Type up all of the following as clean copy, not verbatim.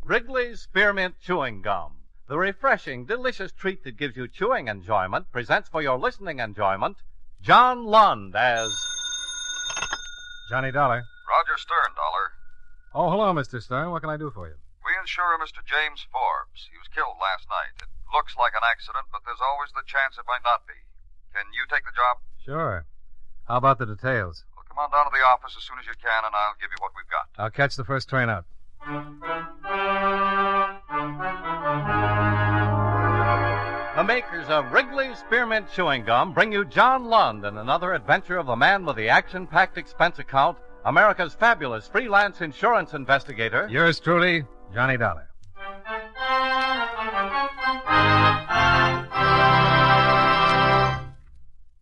Wrigley's Spearmint Chewing Gum, the refreshing, delicious treat that gives you chewing enjoyment, presents for your listening enjoyment John Lund as Johnny Dollar. Roger Stern, Dollar. Oh, hello, Mr. Stern. What can I do for you? We insure Mr. James Forbes. He was killed last night. It looks like an accident, but there's always the chance it might not be. Can you take the job? Sure. How about the details? Well, come on down to the office as soon as you can, and I'll give you what we've got. I'll catch the first train out. the makers of Wrigley's Spearmint Chewing Gum bring you John Lund in another adventure of the man with the action-packed expense account, America's fabulous freelance insurance investigator. Yours truly, Johnny Dollar.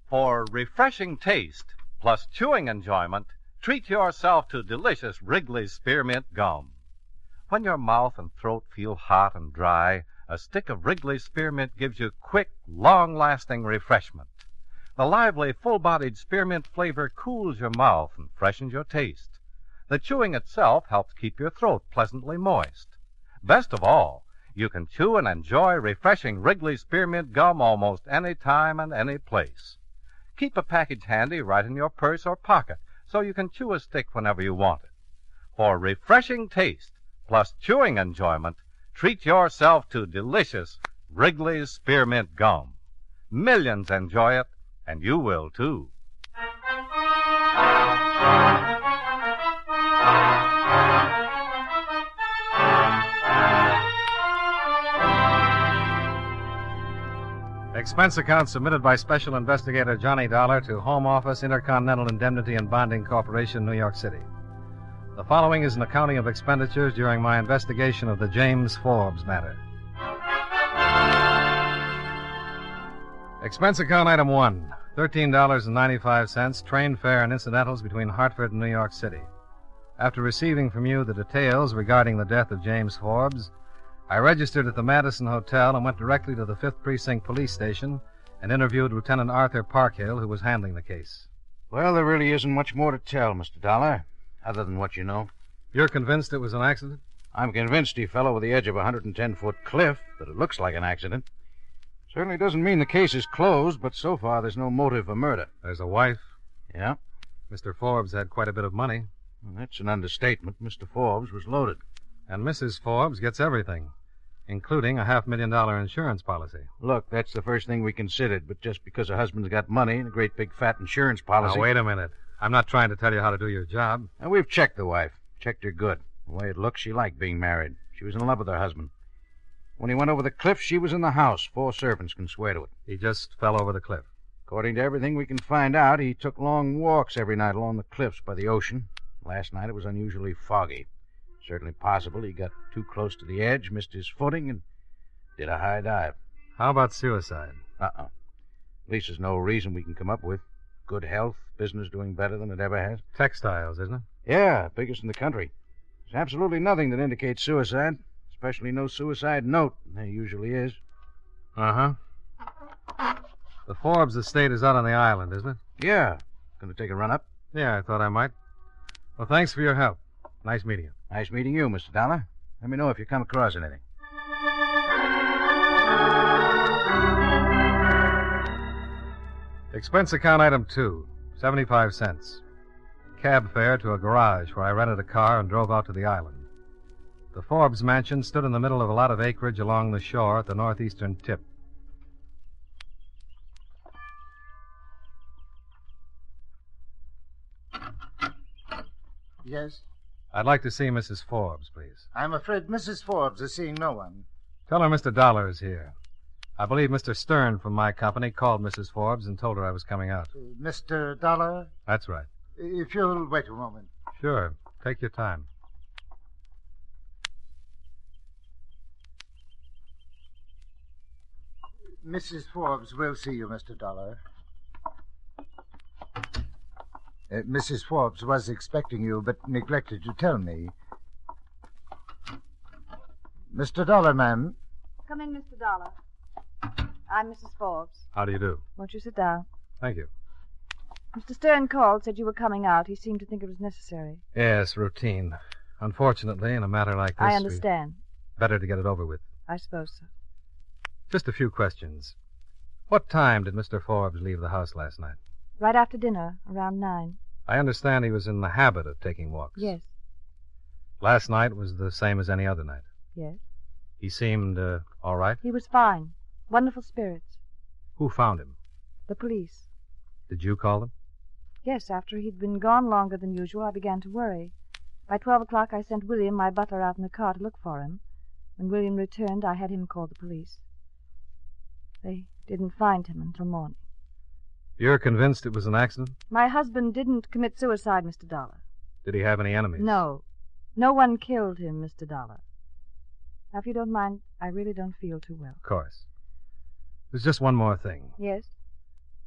For refreshing taste plus chewing enjoyment, treat yourself to delicious Wrigley's Spearmint Gum. When your mouth and throat feel hot and dry, a stick of Wrigley's Spearmint gives you quick, long-lasting refreshment. The lively, full-bodied spearmint flavor cools your mouth and freshens your taste. The chewing itself helps keep your throat pleasantly moist. Best of all, you can chew and enjoy refreshing Wrigley's Spearmint Gum almost any time and any place. Keep a package handy right in your purse or pocket so you can chew a stick whenever you want it. For refreshing taste plus chewing enjoyment, treat yourself to delicious Wrigley's Spearmint Gum. Millions enjoy it, and you will too. Expense account submitted by Special Investigator Johnny Dollar to Home Office, Intercontinental Indemnity and Bonding Corporation, New York City. The following is an accounting of expenditures during my investigation of the James Forbes matter. Expense account item 1, $13.95, train fare and incidentals between Hartford and New York City. After receiving from you the details regarding the death of James Forbes, I registered at the Madison Hotel and went directly to the 5th Precinct Police Station and interviewed Lieutenant Arthur Parkhill, who was handling the case. Well, there really isn't much more to tell, Mr. Dollar, other than what you know. You're convinced it was an accident? I'm convinced he fell over the edge of a 110-foot cliff, that it looks like an accident. Certainly doesn't mean the case is closed, but so far there's no motive for murder. There's a wife. Yeah? Mr. Forbes had quite a bit of money. Well, that's an understatement. Mr. Forbes was loaded. And Mrs. Forbes gets everything, including a $500,000 insurance policy. Look, that's the first thing we considered, but just because her husband's got money and a great big fat insurance policy... Now, wait a minute. I'm not trying to tell you how to do your job. And we've checked the wife. Checked her good. The way it looks, she liked being married. She was in love with her husband. When he went over the cliff, she was in the house. 4 servants can swear to it. He just fell over the cliff. According to everything we can find out, he took long walks every night along the cliffs by the ocean. Last night it was unusually foggy. Certainly possible he got too close to the edge, missed his footing, and did a high dive. How about suicide? At least there's no reason we can come up with. Good health, business doing better than it ever has. Textiles, isn't it? Yeah, biggest in the country. There's absolutely nothing that indicates suicide, especially no suicide note. There usually is. Uh-huh. The Forbes estate is out on the island, isn't it? Yeah. Gonna take a run up? Yeah, I thought I might. Well, thanks for your help. Nice meeting you. Nice meeting you, Mr. Dollar. Let me know if you come across anything. Expense account item 2, 75 cents. Cab fare to a garage where I rented a car and drove out to the island. The Forbes mansion stood in the middle of a lot of acreage along the shore at the northeastern tip. Yes? I'd like to see Mrs. Forbes, please. I'm afraid Mrs. Forbes is seeing no one. Tell her Mr. Dollar is here. I believe Mr. Stern from my company called Mrs. Forbes and told her I was coming out. Mr. Dollar? That's right. If you'll wait a moment. Sure. Take your time. Mrs. Forbes will see you, Mr. Dollar. Mrs. Forbes was expecting you, but neglected to tell me. Mr. Dollar, ma'am. Come in, Mr. Dollar. I'm Mrs. Forbes. How do you do? Won't you sit down? Thank you. Mr. Stern called, said you were coming out. He seemed to think it was necessary. Yes, routine. Unfortunately, in a matter like this... I understand. Better to get it over with. I suppose so. Just a few questions. What time did Mr. Forbes leave the house last night? Right after dinner, around 9. I understand he was in the habit of taking walks. Yes, Last night was the same as any other night. yes. He seemed all right. He was fine. Wonderful spirits. Who found him? The police. Did you call them? Yes, after he'd been gone longer than usual, I began to worry. By 12 o'clock, I sent William, my butler, out in the car to look for him. When William returned, I had him call the police. They didn't find him until morning. You're convinced it was an accident? My husband didn't commit suicide, Mr. Dollar. Did he have any enemies? No. No one killed him, Mr. Dollar. Now, if you don't mind, I really don't feel too well. Of course. There's just one more thing. Yes?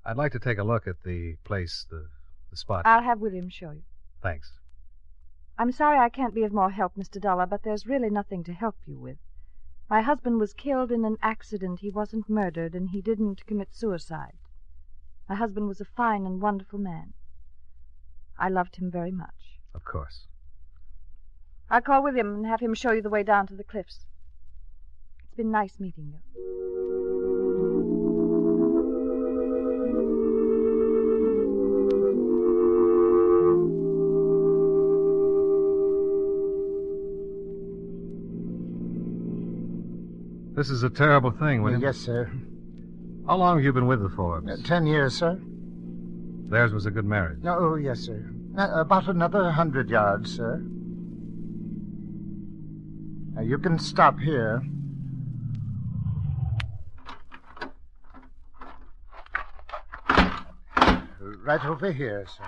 I'd like to take a look at the place, the spot. I'll have William show you. Thanks. I'm sorry I can't be of more help, Mr. Dollar, but there's really nothing to help you with. My husband was killed in an accident. He wasn't murdered, and he didn't commit suicide. My husband was a fine and wonderful man. I loved him very much. Of course. I'll call William and have him show you the way down to the cliffs. It's been nice meeting you. This is a terrible thing, William. Yes, sir. How long have you been with the Forbes? 10 years, sir. Theirs was a good marriage. Oh, yes, sir. About another 100 yards, sir. You can stop here. Right over here, sir.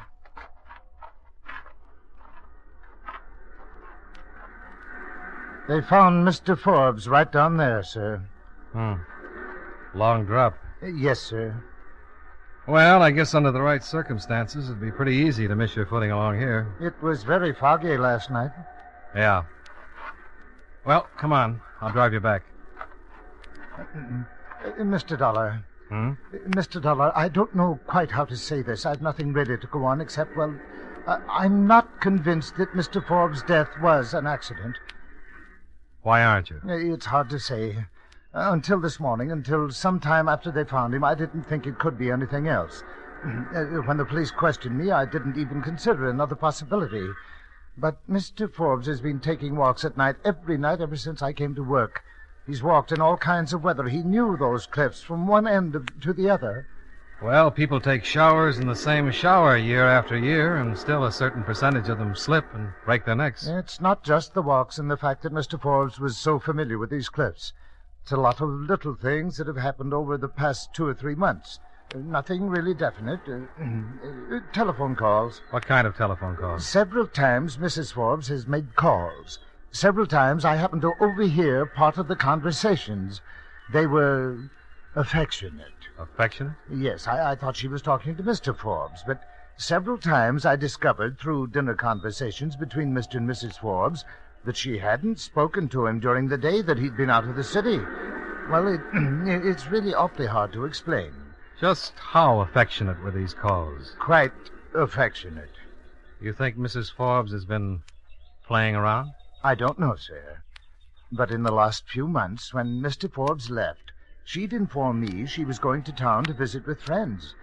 They found Mr. Forbes right down there, sir. Long drop. Yes, sir. Well, I guess under the right circumstances, it'd be pretty easy to miss your footing along here. It was very foggy last night. Yeah. Well, come on. I'll drive you back. Mr. Dollar. Mr. Dollar, I don't know quite how to say this. I've nothing ready to go on except, well, I'm not convinced that Mr. Forbes' death was an accident. Why aren't you? It's hard to say. Until this morning, until sometime after they found him, I didn't think it could be anything else. When the police questioned me, I didn't even consider another possibility. But Mr. Forbes has been taking walks at night every night ever since I came to work. He's walked in all kinds of weather. He knew those cliffs from one end to the other. Well, people take showers in the same shower year after year, and still a certain percentage of them slip and break their necks. It's not just the walks and the fact that Mr. Forbes was so familiar with these cliffs. It's a lot of little things that have happened over the past 2 or 3 months. Nothing really definite. Telephone calls. What kind of telephone calls? Several times Mrs. Forbes has made calls. Several times I happened to overhear part of the conversations. They were affectionate. Affectionate? Yes, I thought she was talking to Mr. Forbes, but several times I discovered through dinner conversations between Mr. and Mrs. Forbes that she hadn't spoken to him during the day that he'd been out of the city. Well, it's really awfully hard to explain. Just how affectionate were these calls? Quite affectionate. You think Mrs. Forbes has been playing around? I don't know, sir. But in the last few months, when Mr. Forbes left, she'd informed me she was going to town to visit with friends.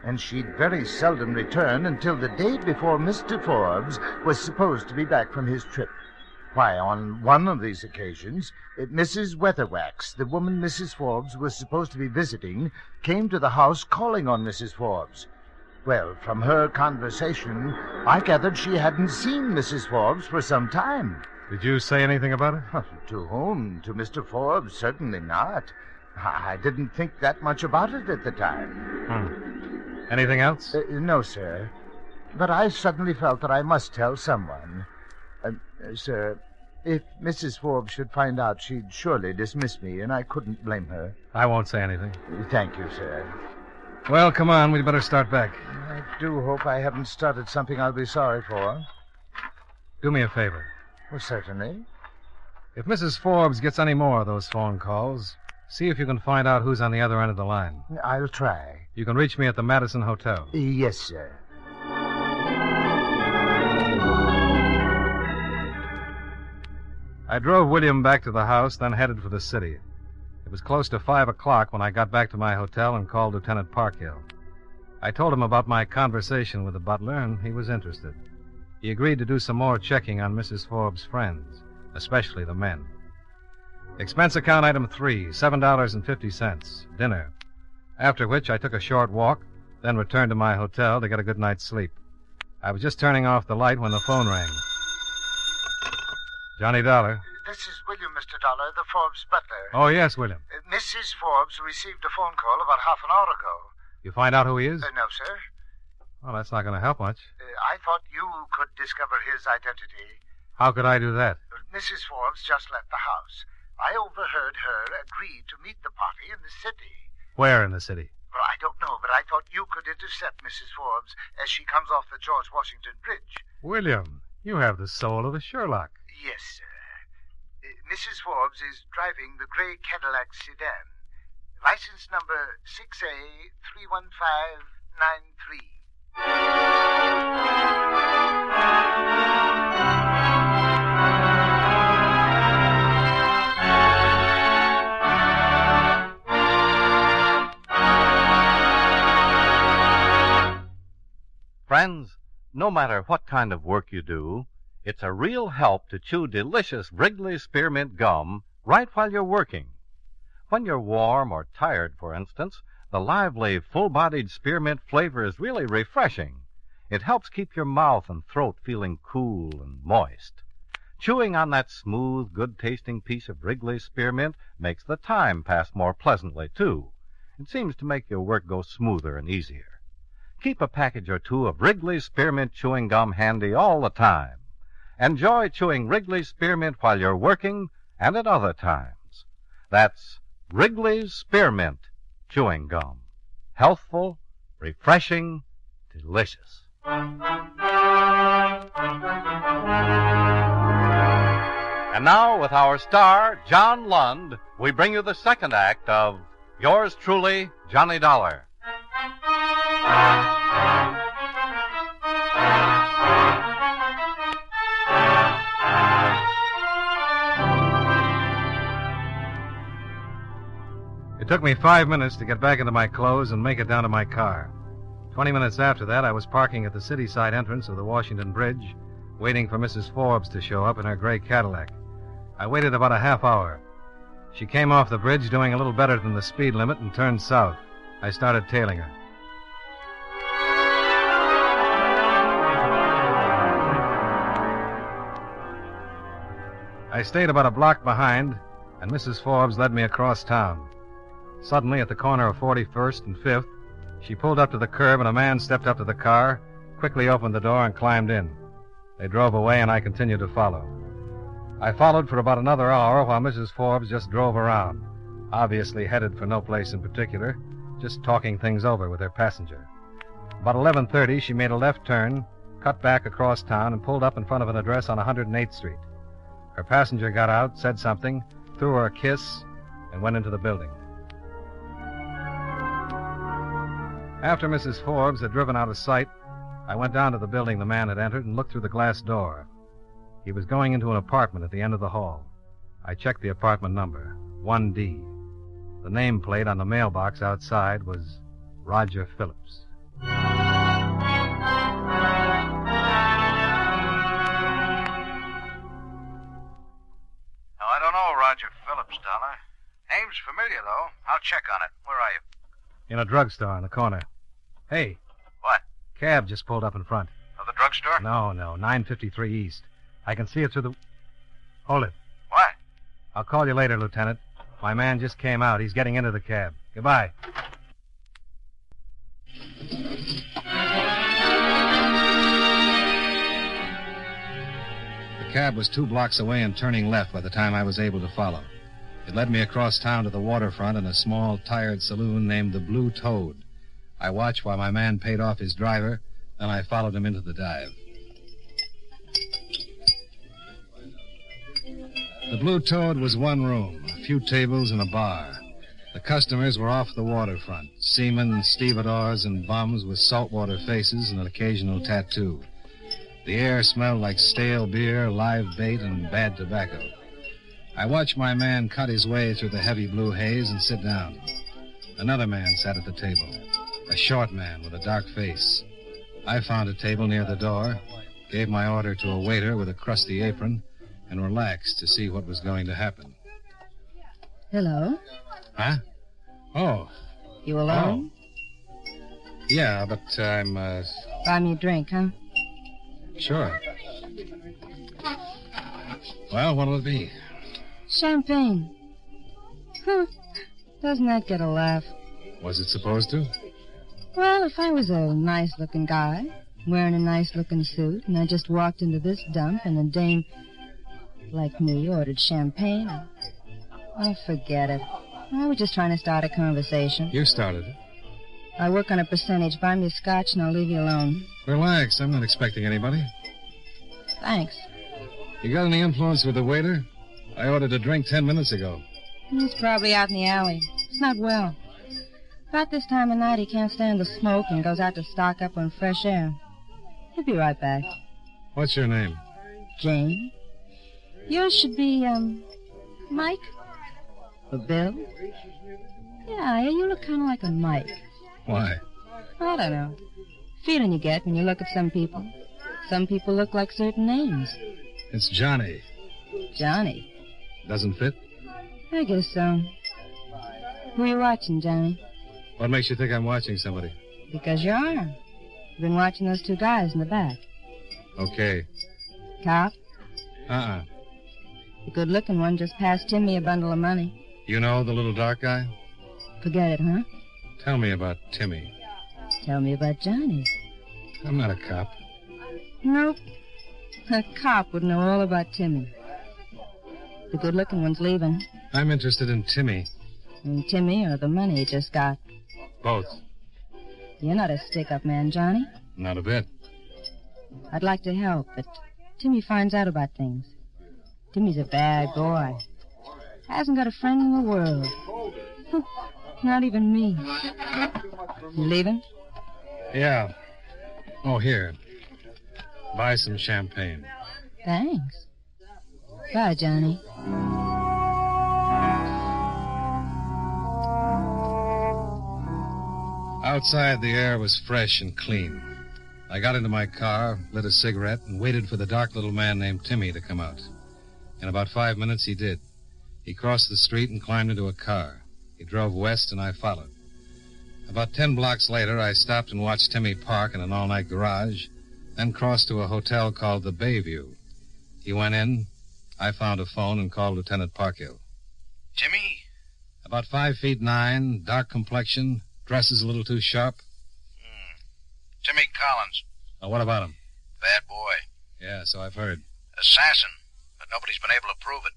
And she'd very seldom return until the day before Mr. Forbes was supposed to be back from his trip. Why, on one of these occasions, Mrs. Weatherwax, the woman Mrs. Forbes was supposed to be visiting, came to the house calling on Mrs. Forbes. Well, from her conversation, I gathered she hadn't seen Mrs. Forbes for some time. Did you say anything about it? To whom? To Mr. Forbes? Certainly not. I didn't think that much about it at the time. Anything else? No, sir. But I suddenly felt that I must tell someone. Sir, if Mrs. Forbes should find out, she'd surely dismiss me, and I couldn't blame her. I won't say anything. Thank you, sir. Well, come on. We'd better start back. I do hope I haven't started something I'll be sorry for. Do me a favor. Well, certainly. If Mrs. Forbes gets any more of those phone calls, see if you can find out who's on the other end of the line. I'll try. You can reach me at the Madison Hotel. Yes, sir. I drove William back to the house, then headed for the city. It was close to 5 o'clock when I got back to my hotel and called Lieutenant Parkhill. I told him about my conversation with the butler, and he was interested. He agreed to do some more checking on Mrs. Forbes' friends, especially the men. Expense account item 3, $7.50, dinner. After which I took a short walk, then returned to my hotel to get a good night's sleep. I was just turning off the light when the phone rang. Johnny Dollar. This is William, Mr. Dollar, the Forbes butler. Oh, yes, William. Mrs. Forbes received a phone call about half an hour ago. You find out who he is? No, sir. Well, that's not going to help much. I thought you could discover his identity. How could I do that? Mrs. Forbes just left the house. I overheard her agree to meet the party in the city. Where in the city? Well, I don't know, but I thought you could intercept Mrs. Forbes as she comes off the George Washington Bridge. William, you have the soul of a Sherlock. Yes, sir. Mrs. Forbes is driving the gray Cadillac sedan. License number 6A31593. Friends, no matter what kind of work you do, it's a real help to chew delicious Wrigley Spearmint Gum right while you're working. When you're warm or tired, for instance, the lively, full-bodied spearmint flavor is really refreshing. It helps keep your mouth and throat feeling cool and moist. Chewing on that smooth, good-tasting piece of Wrigley Spearmint makes the time pass more pleasantly, too. It seems to make your work go smoother and easier. Keep a package or two of Wrigley Spearmint chewing gum handy all the time. Enjoy chewing Wrigley Spearmint while you're working and at other times. That's Wrigley's Spearmint Chewing Gum. Healthful, refreshing, delicious. And now, with our star, John Lund, we bring you the second act of Yours Truly, Johnny Dollar. It took me 5 minutes to get back into my clothes and make it down to my car. 20 minutes after that, I was parking at the city-side entrance of the Washington Bridge, waiting for Mrs. Forbes to show up in her gray Cadillac. I waited about a half hour. She came off the bridge doing a little better than the speed limit and turned south. I started tailing her. I stayed about a block behind, and Mrs. Forbes led me across town. Suddenly, at the corner of 41st and 5th, she pulled up to the curb and a man stepped up to the car, quickly opened the door and climbed in. They drove away and I continued to follow. I followed for about another hour while Mrs. Forbes just drove around, obviously headed for no place in particular, just talking things over with her passenger. About 11:30, she made a left turn, cut back across town, and pulled up in front of an address on 108th Street. Her passenger got out, said something, threw her a kiss, and went into the building. After Mrs. Forbes had driven out of sight, I went down to the building the man had entered and looked through the glass door. He was going into an apartment at the end of the hall. I checked the apartment number, 1D. The nameplate on the mailbox outside was Roger Phillips. Now, I don't know Roger Phillips, Dollar. Name's familiar, though. I'll check on it. Where are you? In a drugstore in the corner. Hey. What? Cab just pulled up in front. Of the drugstore? No, 953 East. I can see it through the... Hold it. What? I'll call you later, Lieutenant. My man just came out. He's getting into the cab. Goodbye. The cab was 2 blocks away and turning left by the time I was able to follow. It led me across town to the waterfront in a small, tired saloon named the Blue Toad. I watched while my man paid off his driver, then I followed him into the dive. The Blue Toad was one room, a few tables and a bar. The customers were off the waterfront, seamen, stevedores, and bums with saltwater faces and an occasional tattoo. The air smelled like stale beer, live bait, and bad tobacco. I watched my man cut his way through the heavy blue haze and sit down. Another man sat at the table, a short man with a dark face. I found a table near the door, gave my order to a waiter with a crusty apron, and relaxed to see what was going to happen. Hello? Huh? Oh. You alone? Oh. Yeah, but I'm, Buy me a drink, huh? Sure. Well, what'll it be? Champagne. Huh. Doesn't that get a laugh? Was it supposed to? Well, if I was a nice-looking guy, wearing a nice-looking suit, and I just walked into this dump and a dame like me ordered champagne, oh, forget it. I was just trying to start a conversation. You started it. I work on a percentage. Buy me a scotch and I'll leave you alone. Relax. I'm not expecting anybody. Thanks. You got any influence with the waiter? I ordered a drink 10 minutes ago. He's probably out in the alley. It's not well. About this time of night, he can't stand the smoke and goes out to stock up on fresh air. He'll be right back. What's your name? Jane. Yours should be, Mike? Or Bill? Yeah, you look kind of like a Mike. Why? I don't know. Feeling you get when you look at some people. Some people look like certain names. It's Johnny. Johnny? Doesn't fit? I guess so. Who are you watching, Johnny? What makes you think I'm watching somebody? Because you are. You've been watching those two guys in the back. Okay. Cop? Uh-uh. The good-looking one just passed Timmy a bundle of money. You know the little dark guy? Forget it, huh? Tell me about Timmy. Tell me about Johnny. I'm not a cop. Nope. A cop would know all about Timmy. The good-looking one's leaving. I'm interested in Timmy. And Timmy or the money he just got. Both. You're not a stick-up man, Johnny. Not a bit. I'd like to help, but Timmy finds out about things. Timmy's a bad boy. Hasn't got a friend in the world. Not even me. You leaving? Yeah. Oh, here. Buy some champagne. Thanks. Bye, Johnny. Outside, the air was fresh and clean. I got into my car, lit a cigarette, and waited for the dark little man named Timmy to come out. In about 5 minutes, he did. He crossed the street and climbed into a car. He drove west, and I followed. About 10 blocks later, I stopped and watched Timmy park in an all-night garage, then crossed to a hotel called the Bayview. He went in. I found a phone and called Lieutenant Parkhill. Timmy? About 5'9", dark complexion, dresses a little too sharp. Timmy Collins. Oh, what about him? Bad boy. Yeah, so I've heard. Assassin, but nobody's been able to prove it.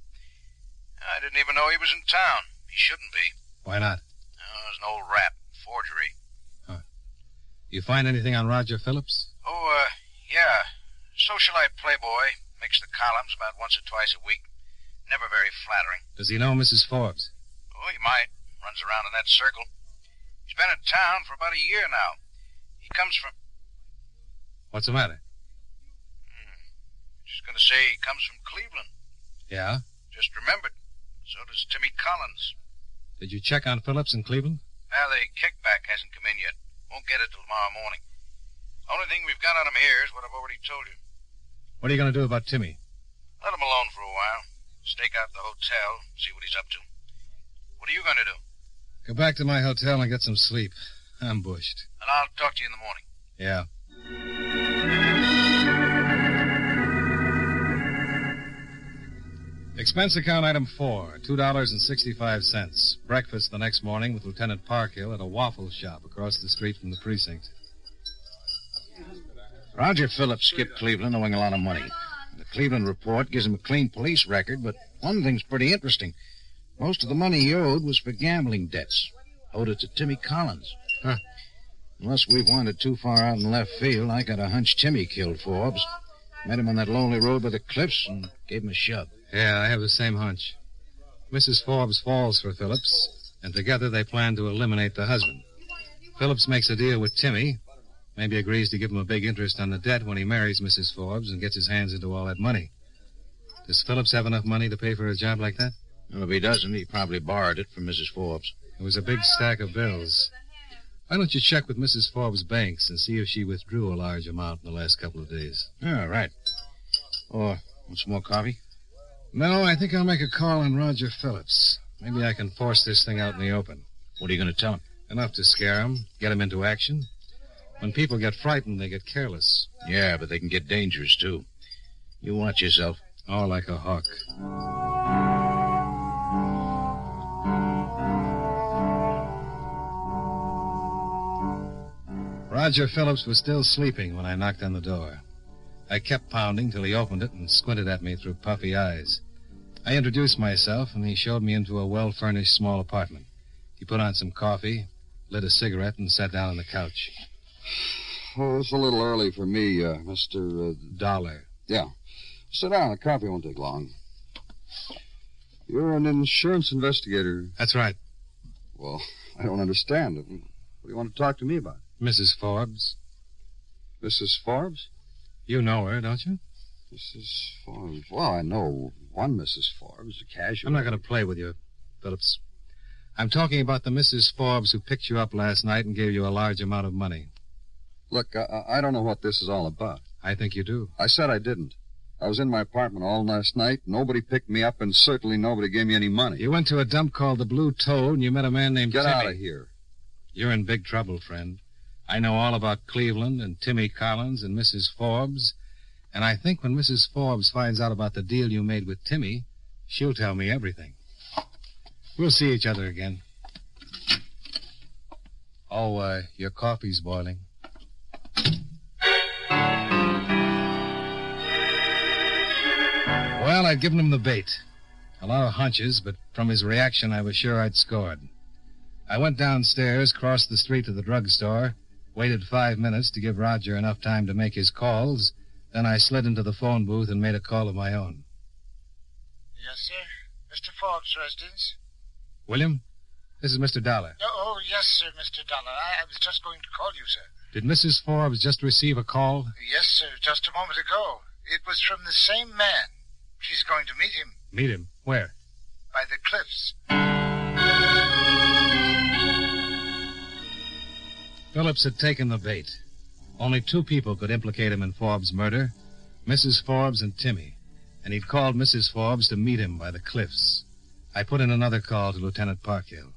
I didn't even know he was in town. He shouldn't be. Why not? Oh, there's an old rap. Forgery. Huh. You find anything on Roger Phillips? Oh, yeah. Socialite playboy. Makes the columns about once or twice a week. Never very flattering. Does he know Mrs. Forbes? Oh, he might. Runs around in that circle. He's been in town for about a year now. He comes from... What's the matter? Just going to say he comes from Cleveland. Yeah? Just remembered. So does Timmy Collins. Did you check on Phillips in Cleveland? Now, the kickback hasn't come in yet. Won't get it till tomorrow morning. Only thing we've got on him here is what I've already told you. What are you going to do about Timmy? Let him alone for a while. Stake out the hotel, see what he's up to. What are you going to do? Go back to my hotel and get some sleep. I'm bushed. And I'll talk to you in the morning. Yeah. Expense account item 4, $2.65. Breakfast the next morning with Lieutenant Parkhill at a waffle shop across the street from the precinct. Roger Phillips skipped Cleveland owing a lot of money. The Cleveland report gives him a clean police record, but one thing's pretty interesting. Most of the money he owed was for gambling debts. Owed it to Timmy Collins. Huh. Unless we've wandered too far out in left field, I got a hunch Timmy killed Forbes. Met him on that lonely road by the cliffs and gave him a shove. Yeah, I have the same hunch. Mrs. Forbes falls for Phillips, and together they plan to eliminate the husband. Phillips makes a deal with Timmy, maybe agrees to give him a big interest on the debt when he marries Mrs. Forbes and gets his hands into all that money. Does Phillips have enough money to pay for a job like that? Well, if he doesn't, he probably borrowed it from Mrs. Forbes. It was a big stack of bills. Why don't you check with Mrs. Forbes' banks and see if she withdrew a large amount in the last couple of days? Yeah, right. Or, want some more coffee? No, I think I'll make a call on Roger Phillips. Maybe I can force this thing out in the open. What are you going to tell him? Enough to scare him, get him into action. When people get frightened, they get careless. Yeah, but they can get dangerous, too. You watch yourself. Oh, like a hawk. Roger Phillips was still sleeping when I knocked on the door. I kept pounding till he opened it and squinted at me through puffy eyes. I introduced myself, and he showed me into a well-furnished small apartment. He put on some coffee, lit a cigarette, and sat down on the couch. Oh, it's a little early for me, Mr. Dollar. Yeah. Sit down. The coffee won't take long. You're an insurance investigator. That's right. Well, I don't understand. What do you want to talk to me about? Mrs. Forbes. Mrs. Forbes? You know her, don't you? Mrs. Forbes. Well, I know one Mrs. Forbes, a casual. I'm not going to play with you, Phillips. I'm talking about the Mrs. Forbes who picked you up last night and gave you a large amount of money. Look, I don't know what this is all about. I think you do. I said I didn't. I was in my apartment all last night. Nobody picked me up, and certainly nobody gave me any money. You went to a dump called the Blue Toad, and you met a man named Get Timmy. out of here. You're in big trouble, friend. I know all about Cleveland and Timmy Collins and Mrs. Forbes, and I think when Mrs. Forbes finds out about the deal you made with Timmy, she'll tell me everything. We'll see each other again. Oh, your coffee's boiling. Well, I'd given him the bait. A lot of hunches, but from his reaction, I was sure I'd scored. I went downstairs, crossed the street to the drugstore, waited 5 minutes to give Roger enough time to make his calls, then I slid into the phone booth and made a call of my own. Yes, sir. Mr. Forbes' residence. William, this is Mr. Dollar. Oh, yes, sir, Mr. Dollar. I was just going to call you, sir. Did Mrs. Forbes just receive a call? Yes, sir, just a moment ago. It was from the same man. She's going to meet him. Meet him? Where? By the cliffs. Phillips had taken the bait. Only 2 people could implicate him in Forbes' murder, Mrs. Forbes and Timmy, and he'd called Mrs. Forbes to meet him by the cliffs. I put in another call to Lieutenant Parkhill.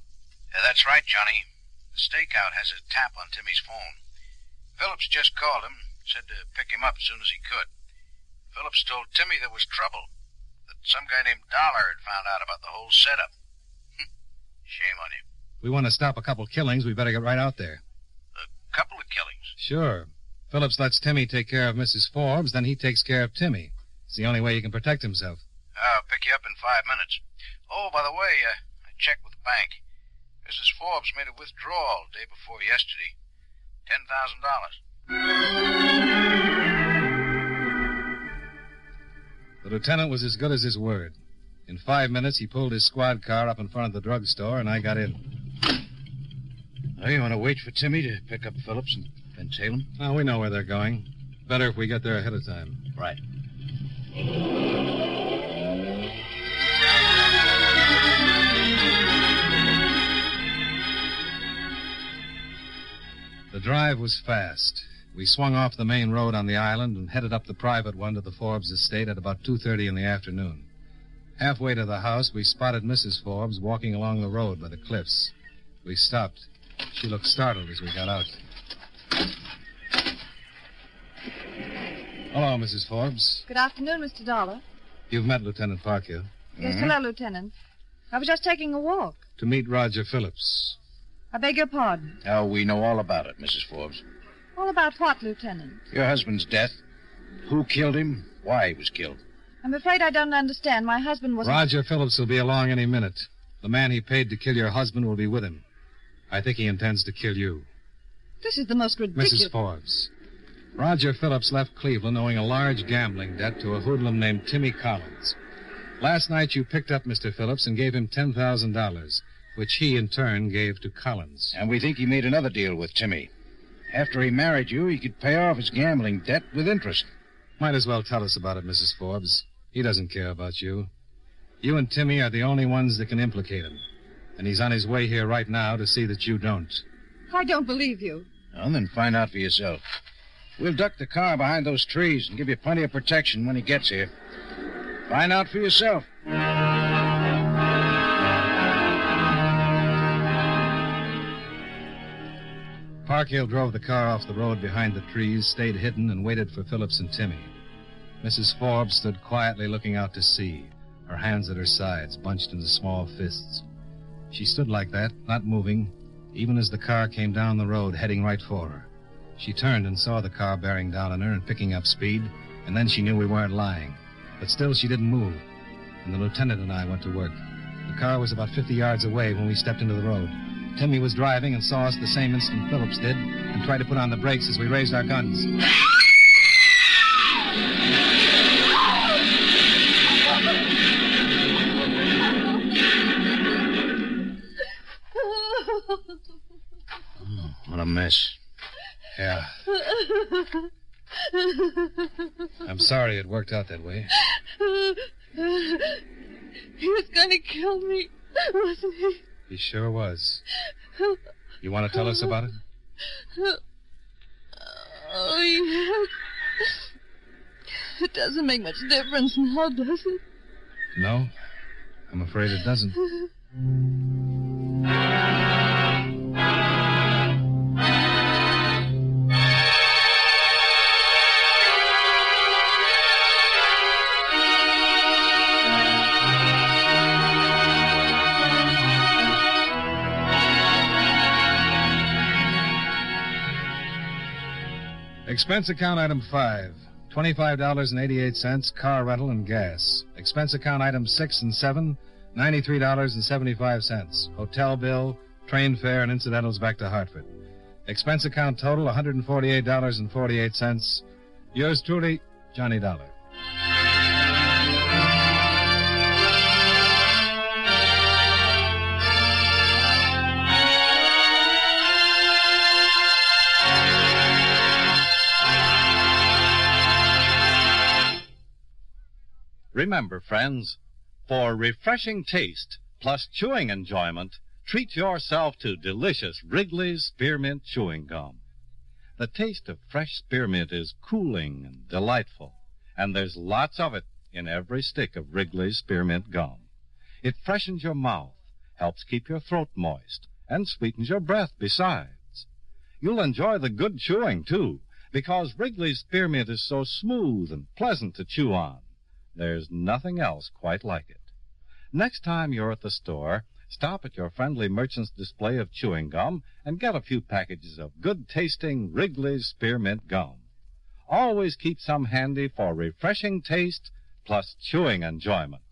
That's right, Johnny. The stakeout has a tap on Timmy's phone. Phillips just called him, said to pick him up as soon as he could. Phillips told Timmy there was trouble, that some guy named Dollar had found out about the whole setup. Shame on you. We want to stop a couple killings. We better get right out there. A couple of killings? Sure. Phillips lets Timmy take care of Mrs. Forbes, then he takes care of Timmy. It's the only way he can protect himself. I'll pick you up in 5 minutes. Oh, by the way, I checked with the bank. Mrs. Forbes made a withdrawal day before yesterday. $10,000. The lieutenant was as good as his word. In 5 minutes, he pulled his squad car up in front of the drugstore, and I got in. Oh, you want to wait for Timmy to pick up Phillips and tail him? Oh, we know where they're going. Better if we get there ahead of time. Right. The drive was fast. We swung off the main road on the island and headed up the private one to the Forbes estate at about 2:30 in the afternoon. Halfway to the house, we spotted Mrs. Forbes walking along the road by the cliffs. We stopped. She looked startled as we got out. Hello, Mrs. Forbes. Good afternoon, Mr. Dollar. You've met Lieutenant Parkhill. Yes, hello, Lieutenant. I was just taking a walk. To meet Roger Phillips. I beg your pardon. Oh, we know all about it, Mrs. Forbes. All about what, Lieutenant? Your husband's death. Who killed him? Why he was killed. I'm afraid I don't understand. My husband was... Roger Phillips will be along any minute. The man he paid to kill your husband will be with him. I think he intends to kill you. This is the most ridiculous... Mrs. Forbes. Roger Phillips left Cleveland owing a large gambling debt to a hoodlum named Timmy Collins. Last night you picked up Mr. Phillips and gave him $10,000, which he in turn gave to Collins. And we think he made another deal with Timmy. After he married you, he could pay off his gambling debt with interest. Might as well tell us about it, Mrs. Forbes. He doesn't care about you. You and Timmy are the only ones that can implicate him. And he's on his way here right now to see that you don't. I don't believe you. Well, then find out for yourself. We'll duck the car behind those trees and give you plenty of protection when he gets here. Find out for yourself. Parkhill drove the car off the road behind the trees, stayed hidden, and waited for Phillips and Timmy. Mrs. Forbes stood quietly looking out to sea, her hands at her sides, bunched into small fists. She stood like that, not moving, even as the car came down the road, heading right for her. She turned and saw the car bearing down on her and picking up speed, and then she knew we weren't lying. But still, she didn't move, and the lieutenant and I went to work. The car was about 50 yards away when we stepped into the road. Timmy was driving and saw us the same instant Phillips did and tried to put on the brakes as we raised our guns. What a mess. Yeah. I'm sorry it worked out that way. He was going to kill me, wasn't he? He sure was. You want to tell us about it? Oh, yes. It doesn't make much difference now, does it? No, I'm afraid it doesn't. Expense account item 5, $25.88, car rental and gas. Expense account items 6 and 7, $93.75. Hotel bill, train fare, and incidentals back to Hartford. Expense account total, $148.48. Yours truly, Johnny Dollar. Remember, friends, for refreshing taste plus chewing enjoyment, treat yourself to delicious Wrigley's Spearmint Chewing Gum. The taste of fresh spearmint is cooling and delightful, and there's lots of it in every stick of Wrigley's Spearmint Gum. It freshens your mouth, helps keep your throat moist, and sweetens your breath besides. You'll enjoy the good chewing, too, because Wrigley's Spearmint is so smooth and pleasant to chew on. There's nothing else quite like it. Next time you're at the store, stop at your friendly merchant's display of chewing gum and get a few packages of good-tasting Wrigley's Spearmint Gum. Always keep some handy for refreshing taste plus chewing enjoyment.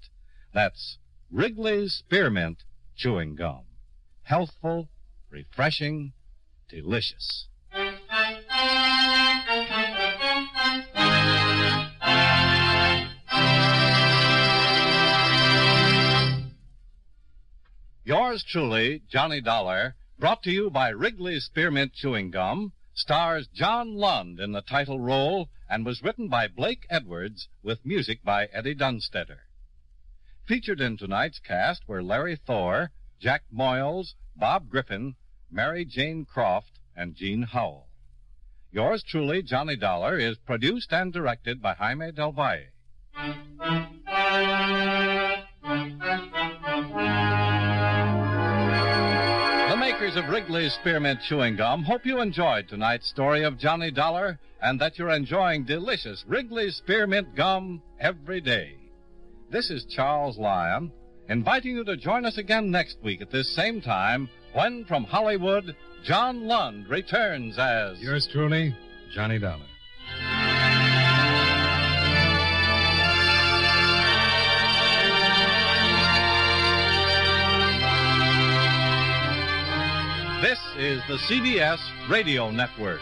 That's Wrigley's Spearmint Chewing Gum. Healthful, refreshing, delicious. Yours truly, Johnny Dollar, brought to you by Wrigley's Spearmint Chewing Gum, stars John Lund in the title role and was written by Blake Edwards with music by Eddie Dunstetter. Featured in tonight's cast were Larry Thor, Jack Moyles, Bob Griffin, Mary Jane Croft, and Jean Howell. Yours truly, Johnny Dollar, is produced and directed by Jaime Del Valle. The makers of Wrigley's Spearmint Chewing Gum hope you enjoyed tonight's story of Johnny Dollar and that you're enjoying delicious Wrigley's Spearmint Gum every day. This is Charles Lyon, inviting you to join us again next week at this same time when, from Hollywood, John Lund returns as... Yours truly, Johnny Dollar. This is the CBS Radio Network.